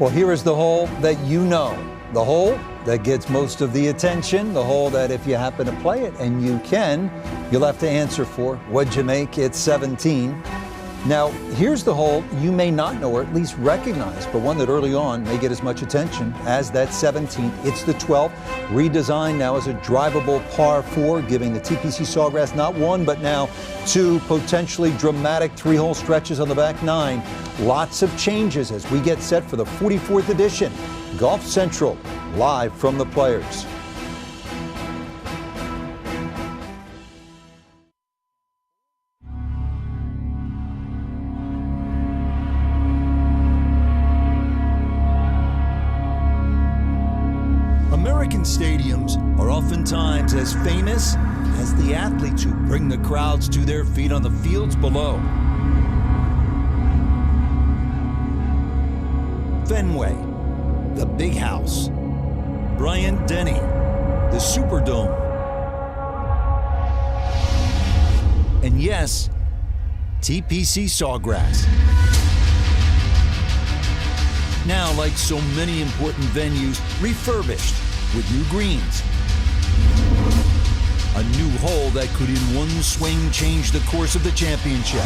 Well, here is the hole that you know. The hole that gets most of the attention. The hole that if you happen to play it, and you can, you'll have to answer for. What'd you make? It's 17. Now, here's the hole you may not know or at least recognize, but one that early on may get as much attention as that 17. It's the 12th, redesigned now as a drivable par 4, giving the TPC Sawgrass not one, but now two potentially dramatic three-hole stretches on the back nine. Lots of changes as we get set for the 44th edition. Golf Central, live from the Players. American stadiums are oftentimes as famous as the athletes who bring the crowds to their feet on the fields below. Fenway, the Big House, Bryant-Denny, the Superdome, and yes, TPC Sawgrass. Now, like so many important venues, refurbished with new greens. A new hole that could in one swing change the course of the championship.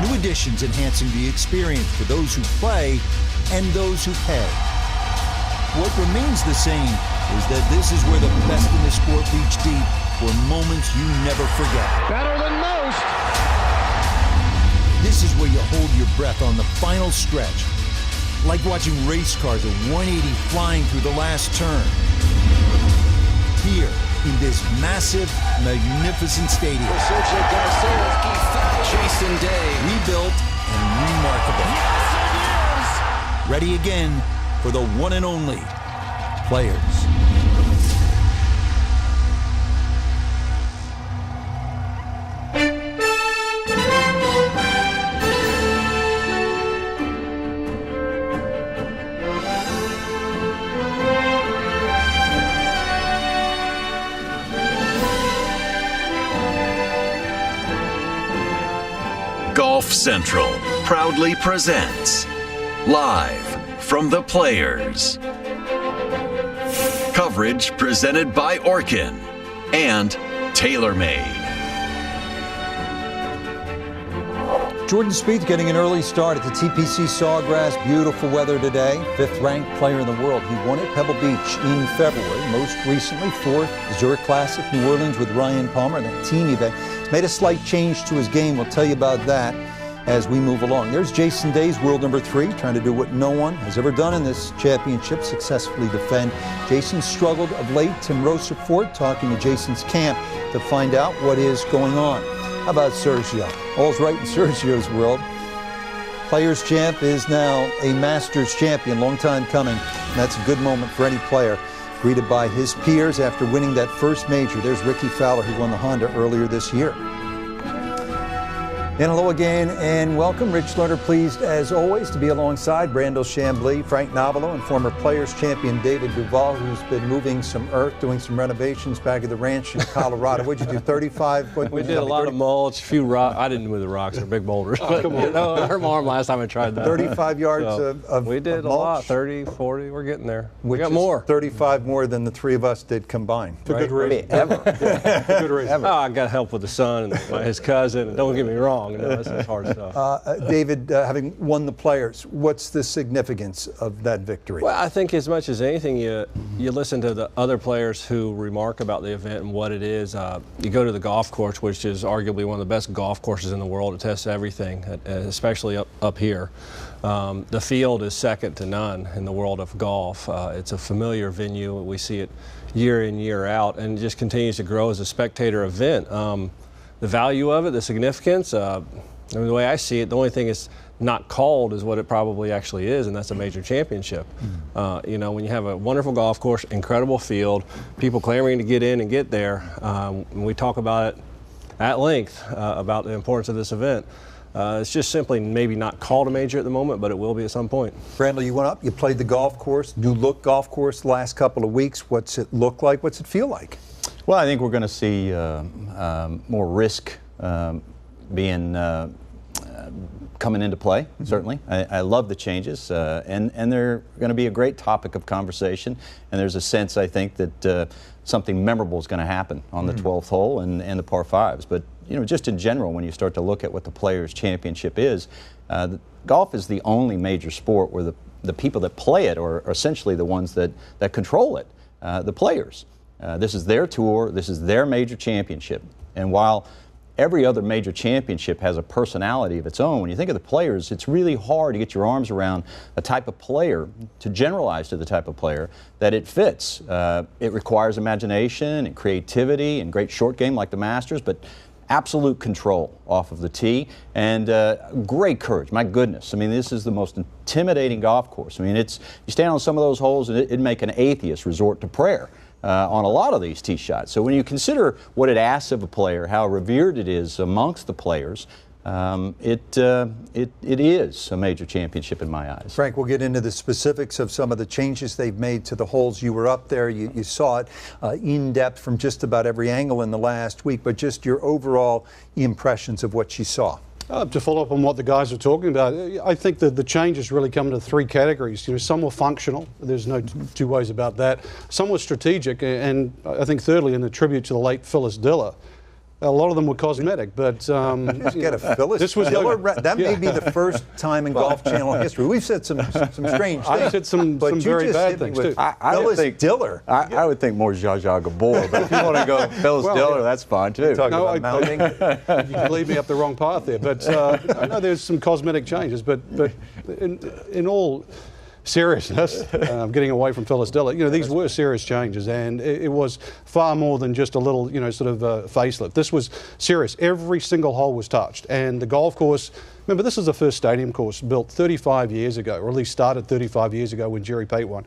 New additions enhancing the experience for those who play and those who pay. What remains the same is that this is where the best in the sport reach deep for moments you never forget. Better than most. This is where you hold your breath on the final stretch, like watching race cars at 180 flying through the last turn. Here, in this massive, magnificent stadium. Sergio Garcia's key foul. Jason Day. Rebuilt and remarkable. Yes, it is. Ready again for the one and only Players. Golf Central proudly presents Live from the Players. Coverage presented by Orkin and TaylorMade. Jordan Spieth getting an early start at the TPC Sawgrass. Beautiful weather today. 5th ranked player in the world. He won at Pebble Beach in February. Most recently, 4th Zurich Classic, New Orleans with Ryan Palmer, that team event. He's made a slight change to his game. We'll tell you about that as we move along. There's Jason Day's world number 3, trying to do what no one has ever done in this championship, successfully defend. Jason struggled of late. Tim Rosefort talking to Jason's camp to find out what is going on. How about Sergio? All's right in Sergio's world. Players champ is now a Masters champion, long time coming. And that's a good moment for any player. Greeted by his peers after winning that first major. There's Ricky Fowler, who won the Honda earlier this year. And hello again and welcome. Rich Lerner pleased as always to be alongside Brandel Chambly, Frank Novelo, and former Players champion David Duval, who's been moving some earth, doing some renovations back at the ranch in Colorado. What'd you do, 35? We did a lot of mulch, a few rocks. I didn't move the rocks, they're big boulders. But, you know, I hurt my arm last time I tried that. 35 yards of we did of a mulch, lot, 30, 40, we're getting there. We got more. 35 more than the three of us did combined. It's a good race. Ever. Yeah. Good race. Oh, I got help with the son and his cousin. And don't get me wrong, you know, this is hard stuff. David, having won the Players, what's the significance of that victory? Well, I think as much as anything, you listen to the other players who remark about the event and what it is. You go to the golf course, which is arguably one of the best golf courses in the world. It tests everything, especially up here. The field is second to none in the world of golf. It's a familiar venue. We see it year in, year out, and it just continues to grow as a spectator event. The value of it, the significance, I mean, the way I see it, the only thing is not called is what it probably actually is, and that's a major championship. You know, when you have a wonderful golf course, incredible field, people clamoring to get in and get there, when we talk about it at length, about the importance of this event, it's just simply maybe not called a major at the moment, but it will be at some point. Brandel, you went up, you played the golf course, new look golf course the last couple of weeks. What's it look like? What's it feel like? Well, I think we're going to see come coming into play, certainly. I love the changes, and they're going to be a great topic of conversation. And there's a sense, I think, that something memorable is going to happen on the 12th hole and the par fives. But just in general, when you start to look at what the Players' Championship is, golf is the only major sport where the people that play it are essentially the ones that control it, the players. This is their tour, this is their major championship. And while every other major championship has a personality of its own, when you think of the players, it's really hard to get your arms around a type of player, to generalize to the type of player that it fits. It requires imagination and creativity and great short game like the Masters, but absolute control off of the tee and great courage. My goodness, I mean, this is the most intimidating golf course. I mean, you stand on some of those holes and it'd make an atheist resort to prayer on a lot of these tee shots. So when you consider what it asks of a player, how revered it is amongst the players, it is a major championship in my eyes. Frank, we'll get into the specifics of some of the changes they've made to the holes. You were up there, you saw it in depth from just about every angle in the last week, but just your overall impressions of what you saw. To follow up on what the guys were talking about, I think that the changes really come into three categories. Some were functional, there's no two ways about that. Some were strategic, and I think thirdly, in a tribute to the late Phyllis Diller, a lot of them were cosmetic, but get a Phyllis this was Diller. That may be the first time in Golf Channel history. We've said some strange things. I've said some very bad things too. Phyllis Diller. I would think more Zsa Zsa Gabor, but if you want to go Phyllis Diller, that's fine too. Talking about mounting. You can lead me up the wrong path there, but I know there's some cosmetic changes, but in all seriousness, getting away from Phyllis Diller, these were serious changes, and it was far more than just a little, sort of facelift. This was serious. Every single hole was touched, and the golf course, remember, this is the first stadium course built 35 years ago, or at least started 35 years ago when Jerry Pate won.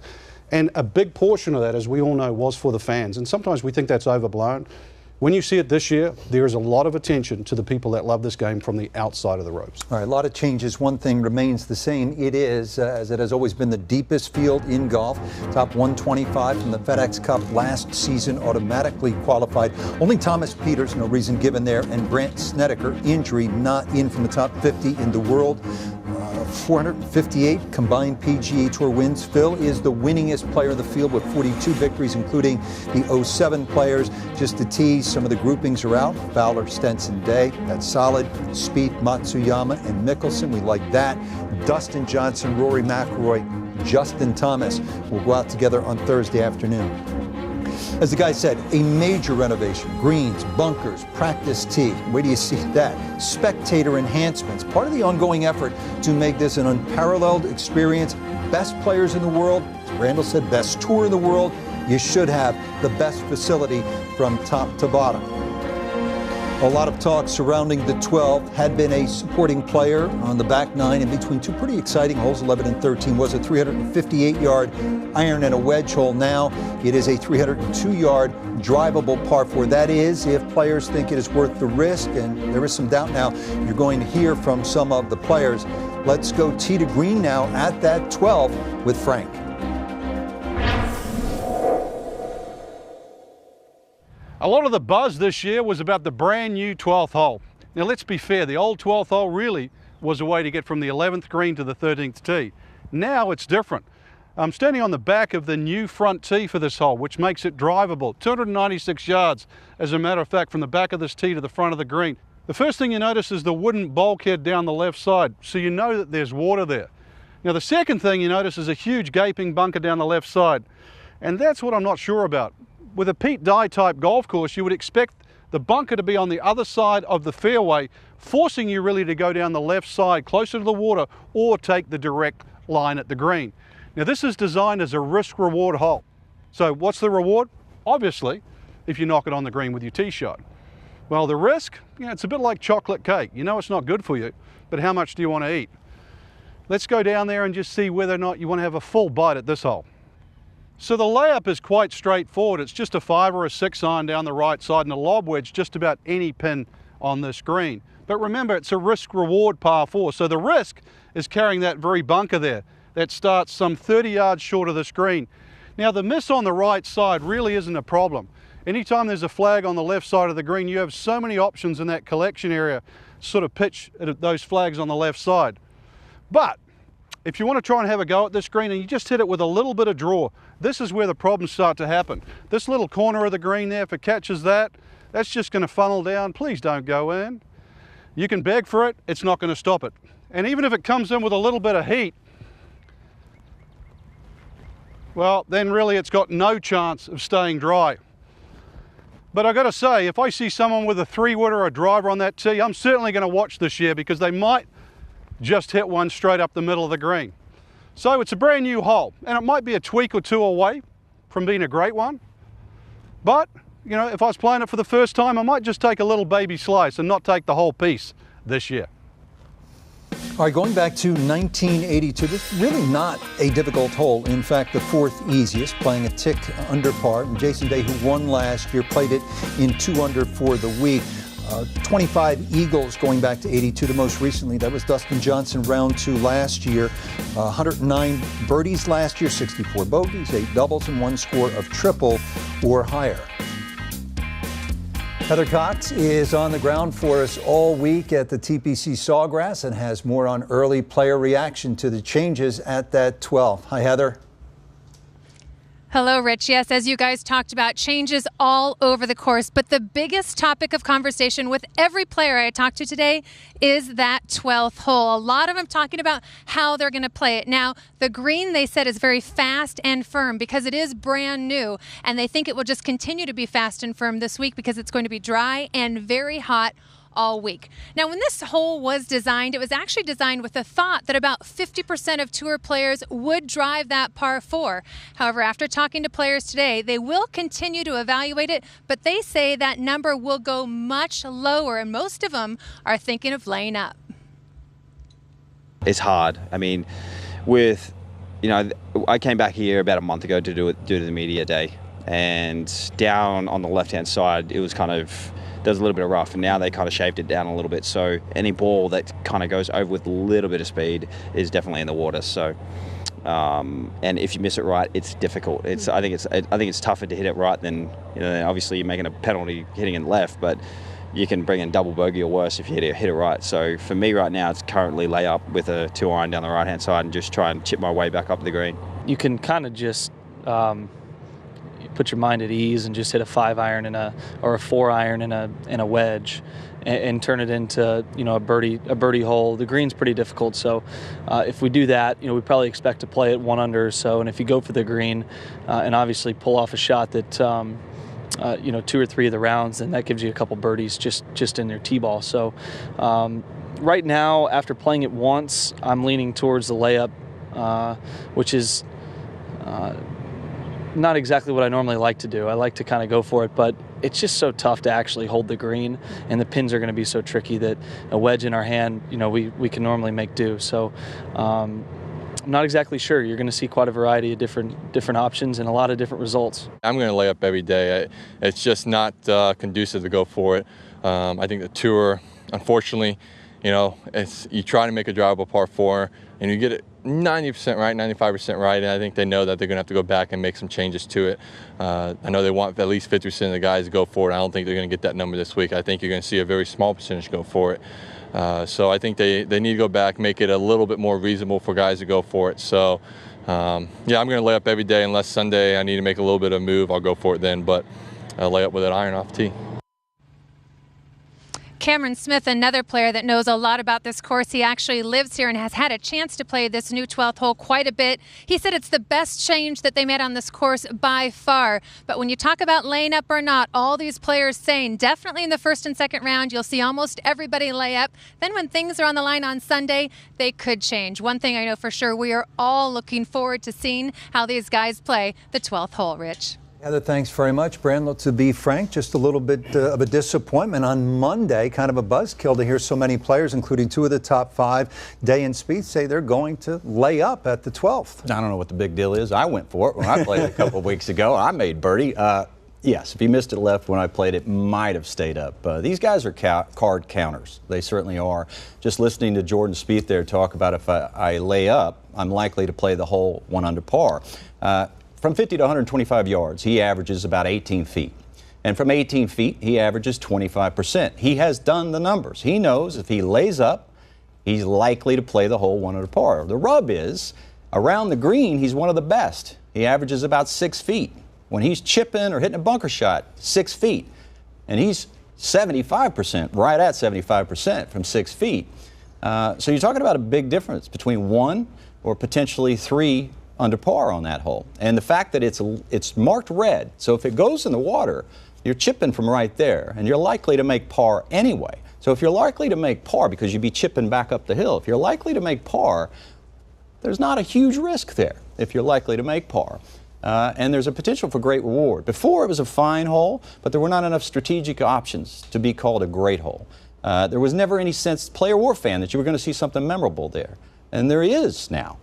And a big portion of that, as we all know, was for the fans, and sometimes we think that's overblown. When you see it this year, there is a lot of attention to the people that love this game from the outside of the ropes. All right, a lot of changes. One thing remains the same. It is, as it has always been, the deepest field in golf. Top 125 from the FedEx Cup last season automatically qualified. Only Thomas Pieters, no reason given there, and Brandt Snedeker, injury, not in from the top 50 in the world. 458 combined PGA Tour wins. Phil is the winningest player in the field with 42 victories, including the 07 players. Just to tease, some of the groupings are out. Fowler, Stenson, Day. That's solid. Spieth, Matsuyama, and Mickelson. We like that. Dustin Johnson, Rory McIlroy, Justin Thomas will go out together on Thursday afternoon. As the guy said, a major renovation. Greens, bunkers, practice tee. Where do you see that? Spectator enhancements. Part of the ongoing effort to make this an unparalleled experience. Best players in the world. As Randall said, best tour in the world. You should have the best facility from top to bottom. A lot of talk surrounding the 12. Had been a supporting player on the back nine in between two pretty exciting holes, 11 and 13. Was a 358-yard iron and a wedge hole. Now it is a 302-yard drivable par 4. That is, if players think it is worth the risk, and there is some doubt now. You're going to hear from some of the players. Let's go tee to green now at that 12 with Frank. A lot of the buzz this year was about the brand new 12th hole. Now let's be fair, the old 12th hole really was a way to get from the 11th green to the 13th tee. Now it's different. I'm standing on the back of the new front tee for this hole, which makes it drivable, 296 yards, as a matter of fact, from the back of this tee to the front of the green. The first thing you notice is the wooden bulkhead down the left side, so you know that there's water there. Now the second thing you notice is a huge gaping bunker down the left side, and that's what I'm not sure about. With a Pete Dye type golf course, you would expect the bunker to be on the other side of the fairway, forcing you really to go down the left side closer to the water or take the direct line at the green. Now this is designed as a risk-reward hole. So what's the reward? Obviously, if you knock it on the green with your tee shot. Well, the risk, it's a bit like chocolate cake. You know it's not good for you, but how much do you want to eat? Let's go down there and just see whether or not you want to have a full bite at this hole. So the layup is quite straightforward. It's just a 5 or a 6 iron down the right side and a lob wedge just about any pin on this green. But remember, it's a risk-reward par 4, so the risk is carrying that very bunker there that starts some 30 yards short of this green. Now the miss on the right side really isn't a problem. Anytime there's a flag on the left side of the green, you have so many options in that collection area sort of pitch at those flags on the left side. But if you want to try and have a go at this green and you just hit it with a little bit of draw, this is where the problems start to happen. This little corner of the green there, if it catches that, that's just going to funnel down. Please don't go in. You can beg for it, it's not going to stop it. And even if it comes in with a little bit of heat, well, then really it's got no chance of staying dry. But I've got to say, if I see someone with a 3-wood or a driver on that tee, I'm certainly going to watch this year because they might just hit one straight up the middle of the green. So it's a brand new hole, and it might be a tweak or two away from being a great one. But, you know, if I was playing it for the first time, I might just take a little baby slice and not take the whole piece this year. All right, going back to 1982, this is really not a difficult hole. In fact, the 4th easiest, playing a tick under par. And Jason Day, who won last year, played it in 2 under for the week. 25 eagles going back to 82 to most recently. That was Dustin Johnson, round 2 last year. 109 birdies last year, 64 bogeys, 8 doubles, and 1 score of triple or higher. Heather Cox is on the ground for us all week at the TPC Sawgrass and has more on early player reaction to the changes at that 12th. Hi, Heather. Hello, Rich. Yes, as you guys talked about, changes all over the course. But the biggest topic of conversation with every player I talked to today is that 12th hole. A lot of them talking about how they're going to play it. Now, the green, they said, is very fast and firm because it is brand new. And they think it will just continue to be fast and firm this week because it's going to be dry and very hot all week. Now, when this hole was designed, it was actually designed with the thought that about 50% of tour players would drive that par 4. However, after talking to players today, they will continue to evaluate it, but they say that number will go much lower, and most of them are thinking of laying up. It's hard. I mean, I came back here about a month ago to do the media day, and down on the left-hand side, it was kind of, there was a little bit of rough, and now they kind of shaped it down a little bit. So any ball that kind of goes over with a little bit of speed is definitely in the water. So, and if you miss it right, it's difficult. I think it's tougher to hit it right than, obviously you're making a penalty hitting it left, but you can bring in double bogey or worse if you hit it right. So for me right now, it's currently lay up with a 2-iron down the right-hand side and just try and chip my way back up the green. You can kind of just put your mind at ease and just hit a 5-iron or a 4-iron and a wedge and turn it into a birdie hole. The green's pretty difficult, so if we do that, we probably expect to play it 1 under or so. And if you go for the green and obviously pull off a shot that 2 or 3 of the rounds, then that gives you a couple birdies just in their tee-ball. So right now, after playing it once, I'm leaning towards the layup, which is not exactly what I normally like to do. I like to kind of go for it, but it's just so tough to actually hold the green, and the pins are going to be so tricky that a wedge in our hand, we can normally make do. So I'm not exactly sure. You're going to see quite a variety of different options and a lot of different results. I'm going to lay up every day. It's just not conducive to go for it. I think the tour, unfortunately, you try to make a drivable par 4 and you get it 90% right, 95% right, and I think they know that they're going to have to go back and make some changes to it. I know they want at least 50% of the guys to go for it. I don't think they're going to get that number this week. I think you're going to see a very small percentage go for it. So I think they need to go back, make it a little bit more reasonable for guys to go for it. So, yeah, I'm going to lay up every day unless Sunday I need to make a little bit of a move. I'll go for it then, but I'll lay up with an iron off tee. Cameron Smith, another player that knows a lot about this course. He actually lives here and has had a chance to play this new 12th hole quite a bit. He said it's the best change that they made on this course by far. But when you talk about laying up or not, all these players saying definitely in the first and second round, you'll see almost everybody lay up. Then when things are on the line on Sunday, they could change. One thing I know for sure, we are all looking forward to seeing how these guys play the 12th hole, Rich. Heather, thanks very much. Brandon, to be frank, just a little bit of a disappointment on Monday, kind of a buzzkill to hear so many players, including 2 of the top 5, Day and Spieth, say they're going to lay up at the 12th. I don't know what the big deal is. I went for it when I played a couple of weeks ago. I made birdie. Yes, if he missed it left when I played, it might have stayed up. These guys are card counters. They certainly are. Just listening to Jordan Spieth there talk about if I lay up, I'm likely to play the hole 1 under par. From 50 to 125 yards, he averages about 18 feet. And from 18 feet, he averages 25%. He has done the numbers. He knows if he lays up, he's likely to play the hole 1 under par. The rub is, around the green, he's one of the best. He averages about 6 feet. When he's chipping or hitting a bunker shot, 6 feet. And he's 75%, right at 75% from 6 feet. So you're talking about a big difference between 1 or potentially 3 under par on that hole. And the fact that it's marked red, so if it goes in the water, you're chipping from right there, and you're likely to make par anyway. So if you're likely to make par, because you'd be chipping back up the hill, if you're likely to make par, there's not a huge risk there if you're likely to make par. And there's a potential for great reward. Before, it was a fine hole, but there were not enough strategic options to be called a great hole. There was never any sense, player or fan, that you were going to see something memorable there. And there is now.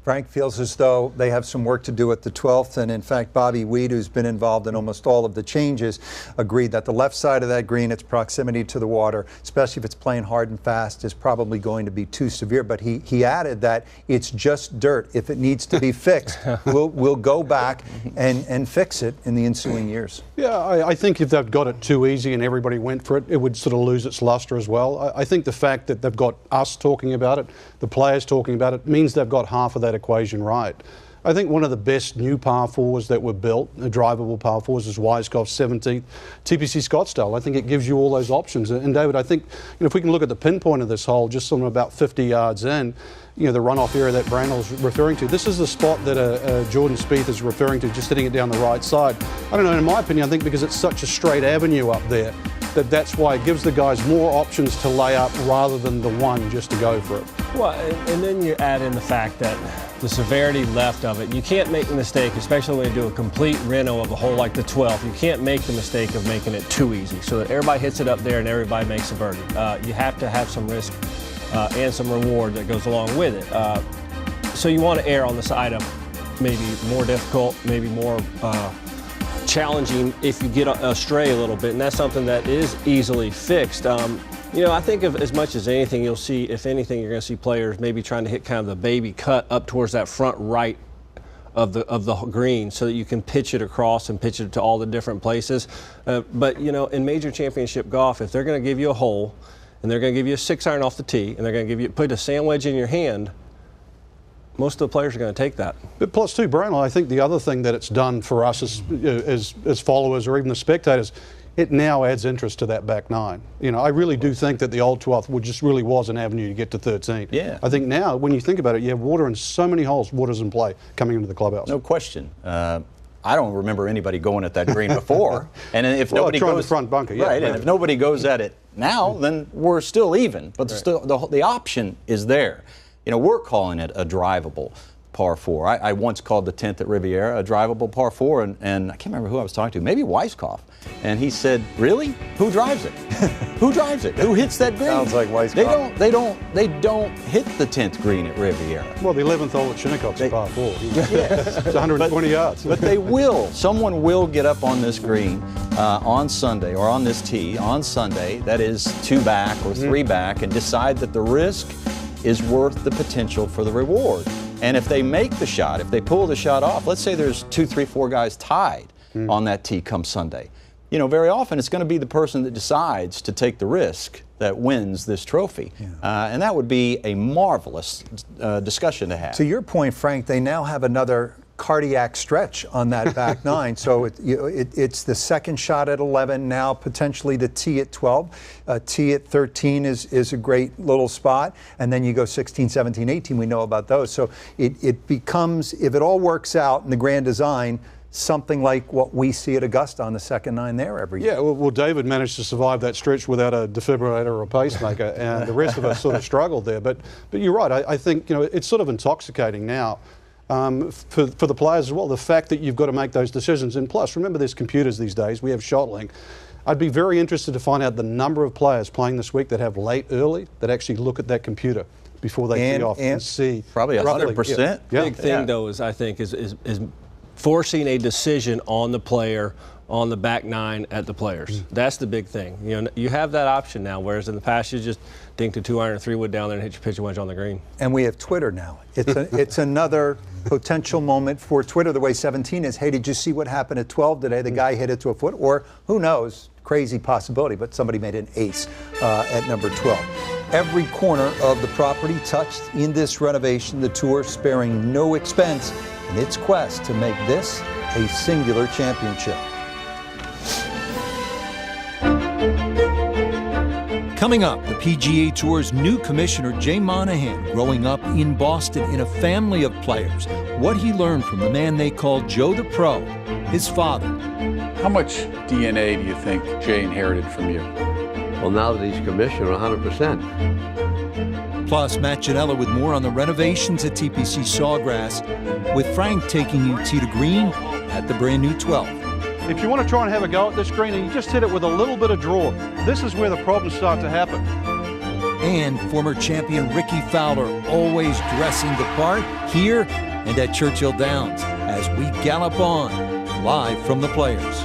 Frank feels as though they have some work to do at the 12th, and in fact, Bobby Weed, who's been involved in almost all of the changes, agreed that the left side of that green, its proximity to the water, especially if it's playing hard and fast, is probably going to be too severe. But he added that it's just dirt. If it needs to be fixed, we'll go back and fix it in the ensuing years. Yeah, I think if they've got it too easy and everybody went for it, it would sort of lose its luster as well. I think the fact that they've got us talking about it, the players talking about it, means they've got half of that equation right. I think one of the best new par 4s that were built, drivable par 4s, is Weiskopf's 17th TPC Scottsdale. I think it gives you all those options. And David, I think if we can look at the pinpoint of this hole, just somewhere about 50 yards in, the runoff area that Brandel's referring to, this is the spot that Jordan Spieth is referring to, just hitting it down the right side. I don't know, in my opinion, I think because it's such a straight avenue up there, that's why it gives the guys more options to lay up rather than the one just to go for it. Well, and then you add in the fact that the severity left of it, you can't make the mistake, especially when you do a complete reno of a hole like the 12th, you can't make the mistake of making it too easy so that everybody hits it up there and everybody makes a birdie. You have to have some risk and some reward that goes along with it. So you want to err on the side of maybe more difficult, maybe more challenging if you get astray a little bit, and that's something that is easily fixed. I think of as much as anything, you'll see, if anything, you're going to see players maybe trying to hit kind of the baby cut up towards that front right of the green so that you can pitch it across and pitch it to all the different places. But in major championship golf, if they're going to give you a hole and they're going to give you a 6-iron off the tee and they're going to put a sand wedge in your hand, most of the players are going to take that. But plus, too, Brian, I think the other thing that it's done for us as followers or even the spectators, it now adds interest to that back 9. I really do think that the old 12th really was an avenue to get to 13. Yeah. I think now, when you think about it, you have water in so many holes, water's in play coming into the clubhouse. No question. I don't remember anybody going at that green before. And if nobody trying goes the front bunker, yeah, right, and if nobody goes at it now, then we're still even. But still, the option is there. We're calling it a drivable par 4. I once called the 10th at Riviera a drivable par 4, and I can't remember who I was talking to, maybe Weiskopf. And he said, "Really? Who drives it? Who drives it? Who hits that green?" Sounds like Weiskopf. They don't hit the 10th green at Riviera. Well, the 11th hole at Shinnecock's a par 4. Yes. It's 120 yards. But they will. Someone will get up on this green on Sunday, or on this tee on Sunday, that is 2 back or 3 back, and decide that the risk is worth the potential for the reward. And if they make the shot, if they pull the shot off, let's say there's 2, 3, 4 guys tied on that tee come Sunday. Very often it's going to be the person that decides to take the risk that wins this trophy. Yeah. And that would be a marvelous discussion to have. To your point, Frank, they now have another cardiac stretch on that back 9. So it's the second shot at 11, now potentially the tee at 12. Tee at 13 is a great little spot. And then you go 16, 17, 18, we know about those. So it becomes, if it all works out in the grand design, something like what we see at Augusta on the second 9 there every year. Yeah, well, David managed to survive that stretch without a defibrillator or a pacemaker, and the rest of us sort of struggled there. But you're right, I think it's sort of intoxicating now. For the players as well, the fact that you've got to make those decisions. And plus, remember, there's computers these days. We have ShotLink. I'd be very interested to find out the number of players playing this week that have late early that actually look at that computer before they tee off and see. Probably 100%. Yeah. Big thing, though, is I think is forcing a decision on the player on the back 9 at the players. That's the big thing. You have that option now, whereas in the past you just dinked a 2-iron or 3-wood down there and hit your pitching wedge on the green. And we have Twitter now. It's another potential moment for Twitter the way 17 is. Hey, did you see what happened at 12 today? The guy hit it to a foot, or who knows, crazy possibility, but somebody made an ace at number 12. Every corner of the property touched in this renovation, the tour sparing no expense in its quest to make this a singular championship. Coming up, the PGA Tour's new commissioner, Jay Monahan, growing up in Boston in a family of players. What he learned from the man they call Joe the Pro, his father. How much DNA do you think Jay inherited from you? Well, now that he's commissioner, 100%. Plus, Matt Janella with more on the renovations at TPC Sawgrass, with Frank taking you tee to green at the brand new 12. If you want to try and have a go at this green and you just hit it with a little bit of draw, this is where the problems start to happen. And former champion Ricky Fowler always dressing the part here and at Churchill Downs as we gallop on live from the Players.